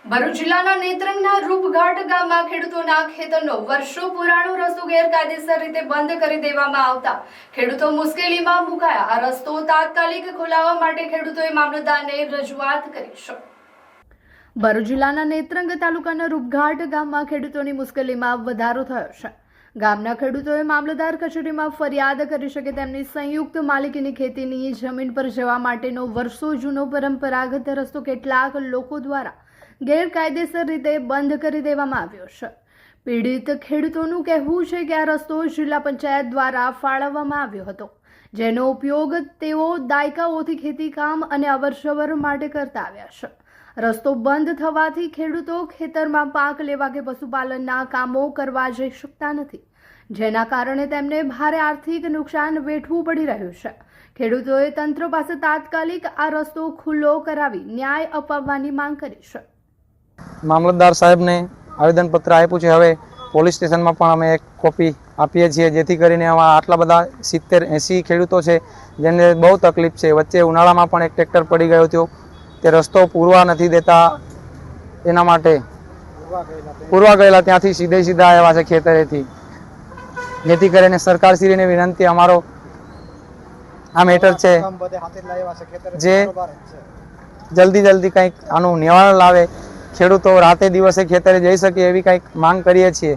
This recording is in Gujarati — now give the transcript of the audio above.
ભરૂચ જિલ્લાના નેત્રંગના રૂપઘાટ ગામમાં ખેડૂતોના ખેતરનો વર્ષો પુરાણો રસ્તો ગેરકાયદેસર રીતે બંધ કરી દેવામાં આવતા ખેડૂતો મુશ્કેલીમાં મુકાયા। આ રસ્તો તાત્કાલિક ખોલાવવા માટે ખેડૂતોએ મામલતદારને રજૂઆત કરી છે। ભરૂચ જિલ્લાના નેત્રંગ તાલુકાના રૂપઘાટ ગામમાં ખેડૂતોની મુશ્કેલીમાં વધારો થયો છે। ગામના ખેડૂતોએ મામલતદાર કચેરીમાં ફરિયાદ કરી છે કે તેમની સંયુક્ત માલિકીની ખેતીની જમીન પર જવા માટેનો વર્ષો જૂનો પરંપરાગત રસ્તો કેટલાક લોકો દ્વારા ગેરકાયદેસર રીતે બંધ કરી દેવામાં આવ્યો છે। પીડિત ખેડૂતોનું કહેવું છે કે આ રસ્તો જિલ્લા પંચાયત દ્વારા ફાળવવામાં આવ્યો હતો, જેનો ઉપયોગ તેઓ દાયકાઓથી ખેતીકામ અને અવરજવર માટે કરતા આવ્યા છે। રસ્તો બંધ થવાથી ખેડૂતો ખેતરમાં પાક લેવા કે પશુપાલનના કામો કરવા જઈ શકતા નથી, જેના કારણે તેમને ભારે આર્થિક નુકસાન વેઠવું પડી રહ્યું છે। ખેડૂતોએ તંત્ર પાસે તાત્કાલિક આ રસ્તો ખુલ્લો કરાવી ન્યાય અપાવવાની માંગ કરી છે। મામલતદાર સાહેબને આવેદનપત્ર આપ્યું છે। હવે પોલીસ સ્ટેશનમાં પણ અમે એક કોપી આપીએ છીએ, જેથી કરીને આટલા બધા 70-80 ખેડૂતો છે જેને બહુ તકલીફ છે। વચ્ચે ઉનાળામાં પણ એક ટ્રેક્ટર પડી ગયો હતો, તે રસ્તો પૂરવા નથી દેતા, એના માટે પૂરવા ગયેલા ત્યાંથી સીધા આવ્યા છે ખેતરેથી, જેથી કરીને સરકારશ્રીને વિનંતી, અમારો આ મેટર છે જે જલ્દી કંઈક આનું નિવારણ લાવે, ખેડૂતો રાતે દિવસે ખેતરે જઈ શકે એવી કંઈક માંગ કરીએ છીએ।